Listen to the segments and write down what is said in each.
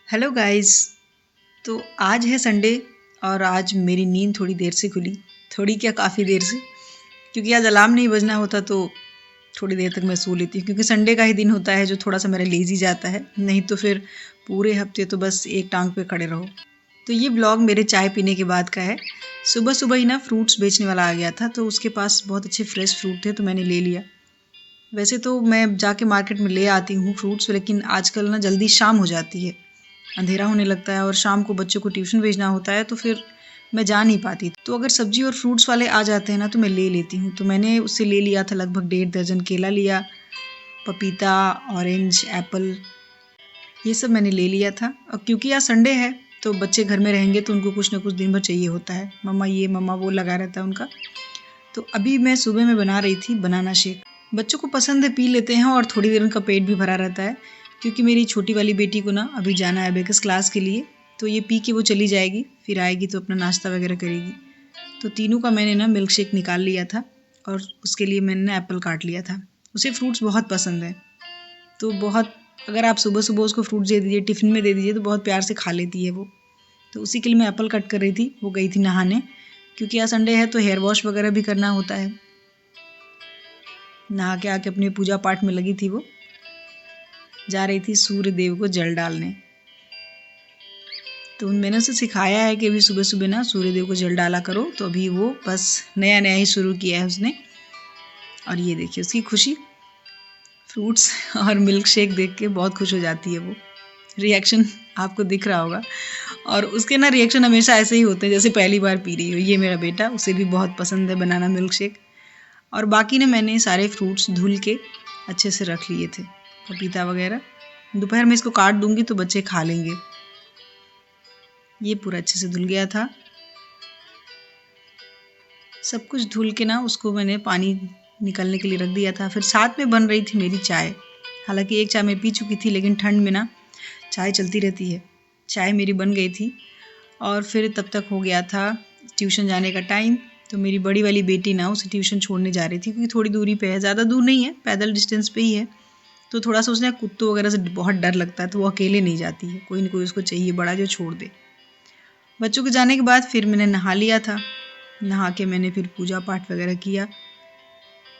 Hello guys. तो आज है संडे और आज मेरी नींद थोड़ी देर से खुली। थोड़ी क्या, काफ़ी देर से, क्योंकि आज अलार्म नहीं बजना होता तो थोड़ी देर तक मैं सो लेती हूँ। क्योंकि संडे का ही दिन होता है जो थोड़ा सा मेरा लेज़ी जाता है, नहीं तो फिर पूरे हफ्ते तो बस एक टांग पे खड़े रहो। तो ये ब्लॉग मेरे चाय पीने के बाद का है। सुबह सुबह ही ना फ्रूट्स बेचने वाला आ गया था, तो उसके पास बहुत अच्छे फ्रेश फ्रूट थे तो मैंने ले लिया। वैसे तो मैं जाके मार्केट में ले आती हूँ फ्रूट्स, लेकिन आजकल ना जल्दी शाम हो जाती है, अंधेरा होने लगता है और शाम को बच्चों को ट्यूशन भेजना होता है, तो फिर मैं जा नहीं पाती। तो अगर सब्जी और फ्रूट्स वाले आ जाते हैं ना तो मैं ले लेती हूँ। तो मैंने उससे ले लिया था लगभग 1.5 दर्जन केला लिया, पपीता, ऑरेंज, एप्पल, ये सब मैंने ले लिया था। और क्योंकि आज संडे है तो बच्चे घर में रहेंगे तो उनको कुछ ना कुछ दिन भर चाहिए होता है, मम्मा ये मम्मा वो लगा रहता है उनका। तो अभी मैं सुबह में बना रही थी बनाना शेक। बच्चों को पसंद है, पी लेते हैं और थोड़ी देर उनका पेट भी भरा रहता है। क्योंकि मेरी छोटी वाली बेटी को ना अभी जाना है अबेकस क्लास के लिए, तो ये पी के वो चली जाएगी, फिर आएगी तो अपना नाश्ता वगैरह करेगी। तो तीनों का मैंने ना मिल्क शेक निकाल लिया था और उसके लिए मैंने ना एप्पल काट लिया था। उसे फ्रूट्स बहुत पसंद है, तो बहुत, अगर आप सुबह सुबह उसको फ्रूट्स दे दीजिए, टिफ़िन में दे दीजिए तो बहुत प्यार से खा लेती है वो। तो उसी के लिए मैं एप्पल कट कर रही थी। वो गई थी नहाने, क्योंकि आज संडे है तो हेयर वॉश वगैरह भी करना होता है। नहा के आके अपने पूजा पाठ में लगी थी। वो जा रही थी सूर्य देव को जल डालने। तो मैंने उसे सिखाया है कि अभी सुबह सुबह ना सूर्य देव को जल डाला करो। तो अभी वो बस नया नया ही शुरू किया है उसने। और ये देखिए उसकी खुशी, फ्रूट्स और मिल्क शेक देख के बहुत खुश हो जाती है वो। रिएक्शन आपको दिख रहा होगा। और उसके ना रिएक्शन हमेशा ऐसे ही होते हैं जैसे पहली बार पी रही हो। ये मेरा बेटा, उसे भी बहुत पसंद है बनाना मिल्क शेक। और बाकी ने मैंने सारे फ्रूट्स धुल के अच्छे से रख लिए थे, पपीता वगैरह। दोपहर में इसको काट दूंगी तो बच्चे खा लेंगे। ये पूरा अच्छे से धुल गया था। सब कुछ धुल के ना उसको मैंने पानी निकलने के लिए रख दिया था। फिर साथ में बन रही थी मेरी चाय। हालांकि एक चाय मैं पी चुकी थी, लेकिन ठंड में ना चाय चलती रहती है। चाय मेरी बन गई थी और फिर तब तक हो गया था ट्यूशन जाने का टाइम। तो मेरी बड़ी वाली बेटी ना उसे ट्यूशन छोड़ने जा रही थी, क्योंकि थोड़ी दूरी पे है, ज़्यादा दूर नहीं है, पैदल डिस्टेंस पे ही है। तो थोड़ा सा उसने कुत्तों वगैरह से बहुत डर लगता है, तो वो अकेले नहीं जाती है, कोई ना कोई उसको चाहिए बड़ा जो छोड़ दे। बच्चों के जाने के बाद फिर मैंने नहा लिया था। नहा के मैंने फिर पूजा पाठ वगैरह किया।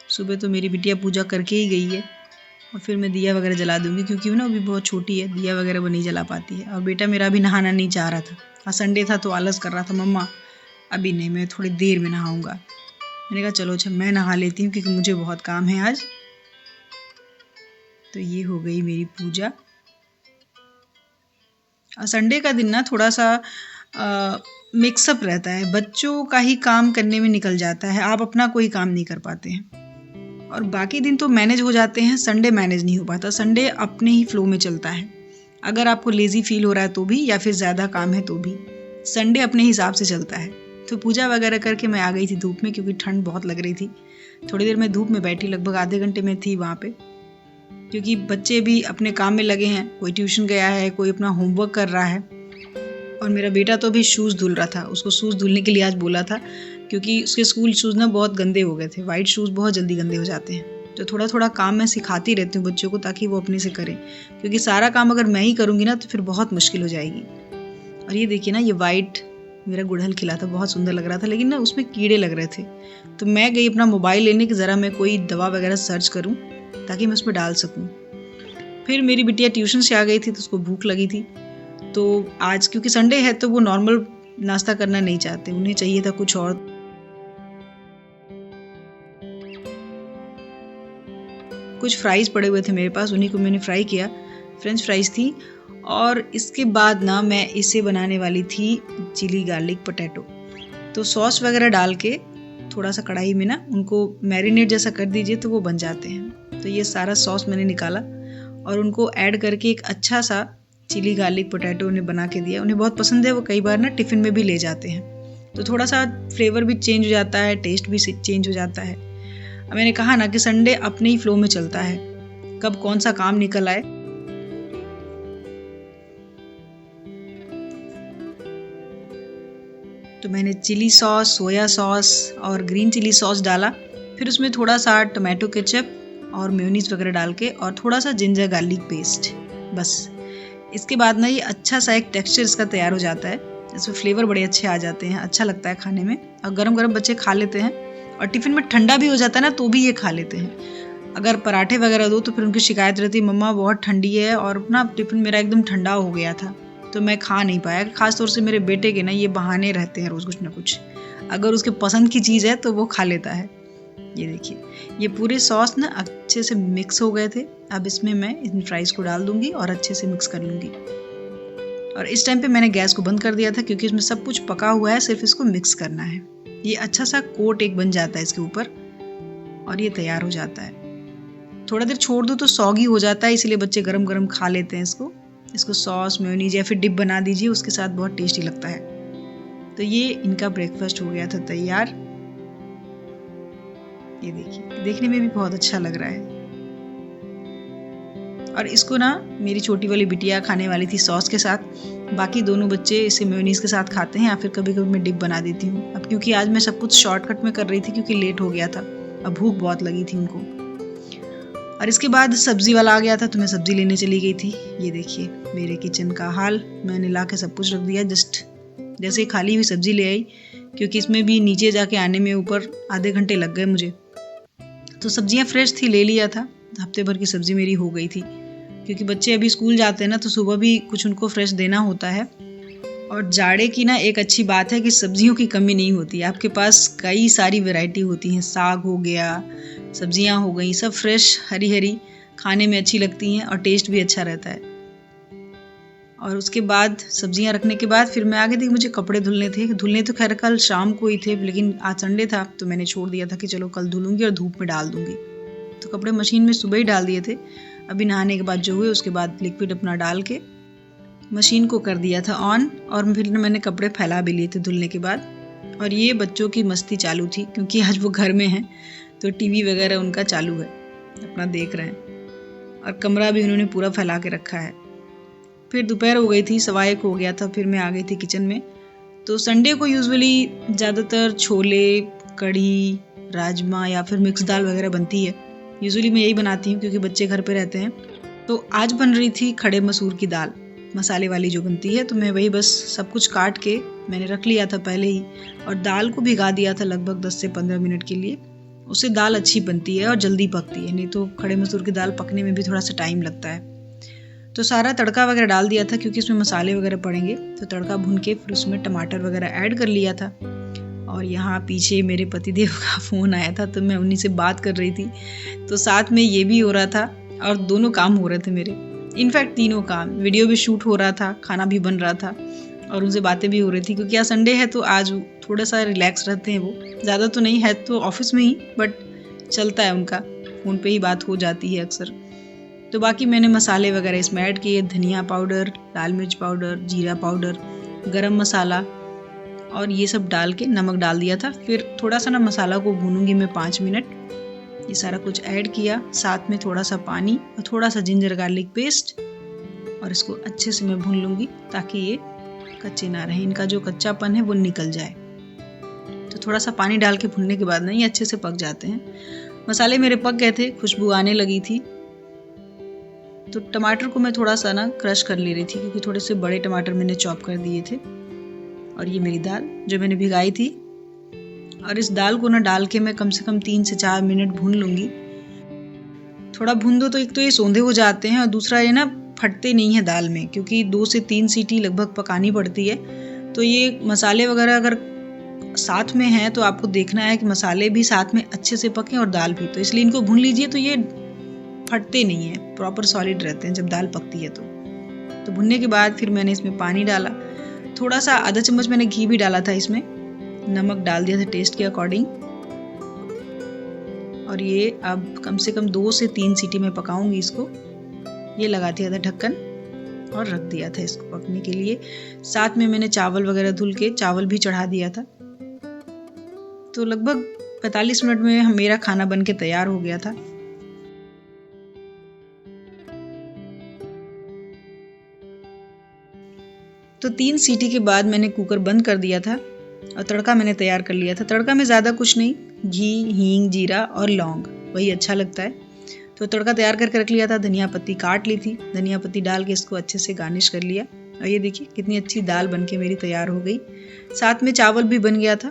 सुबह तो मेरी बिटिया पूजा करके ही गई है। और फिर मैं दिया वगैरह जला दूंगी, क्योंकि ना अभी बहुत छोटी है, दिया वगैरह वो नहीं जला पाती है। और बेटा मेरा अभी नहाना नहीं चाह रहा था। आज संडे था तो आलस कर रहा था, मम्मा अभी नहीं, मैं थोड़ी देर में नहाऊंगा। मैंने कहा चलो अच्छा मैं नहा लेती हूँ, क्योंकि मुझे बहुत काम है आज। तो ये हो गई मेरी पूजा। संडे का दिन ना थोड़ा सा मिक्सअप रहता है, बच्चों का ही काम करने में निकल जाता है, आप अपना कोई काम नहीं कर पाते हैं। और बाकी दिन तो मैनेज हो जाते हैं, संडे मैनेज नहीं हो पाता। संडे अपने ही फ्लो में चलता है। अगर आपको लेज़ी फील हो रहा है तो भी, या फिर ज़्यादा काम है तो भी, संडे अपने हिसाब से चलता है। तो पूजा वगैरह करके मैं आ गई थी धूप में, क्योंकि ठंड बहुत लग रही थी। थोड़ी देर मैं धूप में बैठी, लगभग आधे घंटे में थी वहाँ पे, क्योंकि बच्चे भी अपने काम में लगे हैं। कोई ट्यूशन गया है, कोई अपना होमवर्क कर रहा है। और मेरा बेटा तो अभी शूज़ धुल रहा था। उसको शूज़ धुलने के लिए आज बोला था, क्योंकि उसके स्कूल शूज़ ना बहुत गंदे हो गए थे। वाइट शूज़ बहुत जल्दी गंदे हो जाते हैं। तो थोड़ा थोड़ा काम मैं सिखाती रहती हूँ बच्चों को, ताकि वो अपने से करें, क्योंकि सारा काम अगर मैं ही करूँगी ना तो फिर बहुत मुश्किल हो जाएगी। और ये देखिए ना, ये वाइट मेरा गुड़हल खिला था, बहुत सुंदर लग रहा था, लेकिन ना उसमें कीड़े लग रहे थे। तो मैं गई अपना मोबाइल लेने की, ज़रा मैं कोई दवा वगैरह सर्च करूँ ताकि मैं उस पर डाल सकूँ। फिर मेरी बिटिया ट्यूशन से आ गई थी तो उसको भूख लगी थी। तो आज क्योंकि संडे है तो वो नॉर्मल नाश्ता करना नहीं चाहते, उन्हें चाहिए था कुछ और। कुछ फ्राइज़ पड़े हुए थे मेरे पास, उन्हीं को मैंने फ्राई किया। फ्रेंच फ्राइज़ थी। और इसके बाद ना मैं इसे बनाने वाली थी चिली गार्लिक पोटैटो। तो सॉस वगैरह डाल के थोड़ा सा कढ़ाई में ना उनको मैरिनेट जैसा कर दीजिए तो वो बन जाते हैं। तो ये सारा सॉस मैंने निकाला और उनको ऐड करके एक अच्छा सा चिली गार्लिक पोटैटो उन्हें बना के दिया। उन्हें बहुत पसंद है, वो कई बार ना टिफ़िन में भी ले जाते हैं। तो थोड़ा सा फ्लेवर भी चेंज हो जाता है, टेस्ट भी चेंज हो जाता है। मैंने कहा ना कि संडे अपने ही फ्लो में चलता है, कब कौन सा काम निकल आए। तो मैंने चिली सॉस, सोया सॉस और ग्रीन चिली सॉस डाला। फिर उसमें थोड़ा सा टमाटो केचप और मेयोनीज वगैरह डाल के, और थोड़ा सा जिंजर गार्लिक पेस्ट, बस इसके बाद ना ये अच्छा सा एक टेक्सचर इसका तैयार हो जाता है, इसमें फ्लेवर बड़े अच्छे आ जाते हैं, अच्छा लगता है खाने में और गरम गरम बच्चे खा लेते हैं। और टिफ़िन में ठंडा भी हो जाता है ना तो भी ये खा लेते हैं। अगर पराठे वगैरह दो तो फिर उनकी शिकायत रहती है, मम्मा बहुत ठंडी है और ना टिफ़िन मेरा एकदम ठंडा हो गया था तो मैं खा नहीं पाया। खास तौर से मेरे बेटे के ना ये बहाने रहते हैं रोज़ कुछ ना कुछ, अगर उसके पसंद की चीज़ है तो वो खा लेता है। ये देखिए ये पूरे सॉस ना अच्छे से मिक्स हो गए थे। अब इसमें मैं इन फ्राइज़ को डाल दूंगी और अच्छे से मिक्स कर लूँगी। और इस टाइम पे मैंने गैस को बंद कर दिया था क्योंकि इसमें सब कुछ पका हुआ है, सिर्फ इसको मिक्स करना है। ये अच्छा सा कोट एक बन जाता है इसके ऊपर और ये तैयार हो जाता है। थोड़ा देर छोड़ दो तो सॉगी हो जाता है, इसलिए बच्चे गरम गरम खा लेते हैं इसको सॉस मेयोनीज या फिर डिप बना दीजिए, उसके साथ बहुत टेस्टी लगता है। तो ये इनका ब्रेकफास्ट हो गया था तैयार। ये देखिए देखने में भी बहुत अच्छा लग रहा है। और इसको ना मेरी छोटी वाली बिटिया खाने वाली थी सॉस के साथ, बाकी दोनों बच्चे इसे मेयोनीज के साथ खाते हैं या फिर कभी कभी मैं डिप बना देती हूँ। अब क्योंकि आज मैं सब कुछ शॉर्टकट में कर रही थी क्योंकि लेट हो गया था, अब भूख बहुत लगी थी उनको। और इसके बाद सब्जी वाला आ गया था तो मैं सब्जी लेने चली गई थी। ये देखिए मेरे किचन का हाल, मैंने ला के सब कुछ रख दिया, जस्ट जैसे खाली हुई सब्जी ले आई क्योंकि इसमें भी नीचे जाके आने में ऊपर आधे घंटे लग गए मुझे। तो सब्जियां फ्रेश थी, ले लिया था, हफ्ते भर की सब्जी मेरी हो गई थी। क्योंकि बच्चे अभी स्कूल जाते हैं ना तो सुबह भी कुछ उनको फ्रेश देना होता है। और जाड़े की ना एक अच्छी बात है कि सब्जियों की कमी नहीं होती, आपके पास कई सारी वैरायटी होती हैं, साग हो गया, सब्जियां हो गई, सब फ्रेश हरी हरी खाने में अच्छी लगती हैं और टेस्ट भी अच्छा रहता है। और उसके बाद सब्जियां रखने के बाद फिर मैं आ गई थी, मुझे कपड़े धुलने तो खैर कल शाम को ही थे, लेकिन आज संडे था तो मैंने छोड़ दिया था कि चलो कल धुलूंगी और धूप में डाल दूंगी। तो कपड़े मशीन में सुबह ही डाल दिए थे, अभी नहाने के बाद जो हुए उसके बाद लिक्विड अपना डाल के मशीन को कर दिया था ऑन, और फिर मैंने कपड़े फैला भी लिए थे धुलने के बाद। और ये बच्चों की मस्ती चालू थी क्योंकि आज वो घर में हैं तो टीवी वगैरह उनका चालू है, अपना देख रहे हैं और कमरा भी उन्होंने पूरा फैला के रखा है। फिर दोपहर हो गई थी, 1:15 हो गया था, फिर मैं आ गई थी किचन में। तो संडे को यूजुअली ज़्यादातर छोले, कढ़ी, राजमा या फिर मिक्स दाल वगैरह बनती है। यूजुअली मैं यही बनाती हूँ क्योंकि बच्चे घर पे रहते हैं। तो आज बन रही थी खड़े मसूर की दाल, मसाले वाली जो बनती है, तो मैं वही बस सब कुछ काट के मैंने रख लिया था पहले ही और दाल को भिगा दिया था लगभग 10 से 15 मिनट के लिए। उससे दाल अच्छी बनती है और जल्दी पकती है, नहीं तो खड़े मसूर की दाल पकने में भी थोड़ा सा टाइम लगता है। तो सारा तड़का वगैरह डाल दिया था क्योंकि इसमें मसाले वगैरह पड़ेंगे, तो तड़का भून के फिर उसमें टमाटर वगैरह ऐड कर लिया था। और यहाँ पीछे मेरे पतिदेव का फ़ोन आया था तो मैं उन्हीं से बात कर रही थी, तो साथ में ये भी हो रहा था और दोनों काम हो रहे थे मेरे, इनफैक्ट तीनों काम, वीडियो भी शूट हो रहा था, खाना भी बन रहा था और उनसे बातें भी हो रही थी क्योंकि आज संडे है तो आज थोड़ा सा रिलैक्स रहते हैं वो, ज़्यादा तो नहीं है तो ऑफिस में ही, बट चलता है उनका, फ़ोन पे ही बात हो जाती है अक्सर। तो बाकी मैंने मसाले वगैरह इसमें ऐड किए, धनिया पाउडर, लाल मिर्च पाउडर, जीरा पाउडर, गरम मसाला और ये सब डाल के नमक डाल दिया था। फिर थोड़ा सा ना मसाला को भूनूंगी मैं 5 मिनट, ये सारा कुछ ऐड किया, साथ में थोड़ा सा पानी और थोड़ा सा जिंजर गार्लिक पेस्ट, और इसको अच्छे से मैं भून लूँगी ताकि ये कच्चे ना रहे, इनका जो कच्चापन है वो निकल जाए। तो थोड़ा सा पानी डाल के भूनने के बाद ना ये अच्छे से पक जाते हैं। मसाले मेरे पक गए थे, खुशबू आने लगी थी, तो टमाटर को मैं थोड़ा सा ना क्रश कर ले रही थी क्योंकि थोड़े से बड़े टमाटर मैंने चॉप कर दिए थे। और ये मेरी दाल जो मैंने भिगाई थी, और इस दाल को ना डाल के मैं कम से कम 3 से 4 मिनट भून लूँगी। थोड़ा भून दो तो एक तो ये सौंधे हो जाते हैं और दूसरा ये ना फटते नहीं है दाल में, क्योंकि 2 से 3 सीटी लगभग पकानी पड़ती है। तो ये मसाले वगैरह अगर साथ में हैं तो आपको देखना है कि मसाले भी साथ में अच्छे से पकें और दाल भी, तो इसलिए इनको भून लीजिए तो ये फटते नहीं है, प्रॉपर सॉलिड रहते हैं जब दाल पकती है। तो भुनने के बाद फिर मैंने इसमें पानी डाला, थोड़ा सा आधा चम्मच मैंने घी भी डाला था इसमें, नमक डाल दिया था टेस्ट के अकॉर्डिंग। और ये अब कम से कम 2 से 3 सीटी में पकाऊंगी इसको। ये लगा दिया था ढक्कन और रख दिया था इसको पकने के लिए। साथ में मैंने चावल वगैरह धुल के चावल भी चढ़ा दिया था। तो लगभग 45 मिनट में मेरा खाना बन के तैयार हो गया था। तो 3 सीटी के बाद मैंने कुकर बंद कर दिया था और तड़का मैंने तैयार कर लिया था। तड़का में ज़्यादा कुछ नहीं, घी, हींग, जीरा और लौंग, वही अच्छा लगता है। तो तड़का तैयार करके रख लिया था, धनिया पत्ती काट ली थी, धनिया पत्ती डाल के इसको अच्छे से गार्निश कर लिया। और ये देखिए कितनी अच्छी दाल बनके मेरी तैयार हो गई, साथ में चावल भी बन गया था।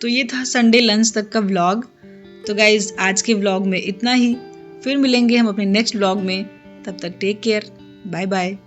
तो ये था संडे लंच तक का व्लॉग। तो गाइज आज के व्लॉग में इतना ही, फिर मिलेंगे हम अपने नेक्स्ट व्लॉग में, तब तक टेक केयर, बाय बाय।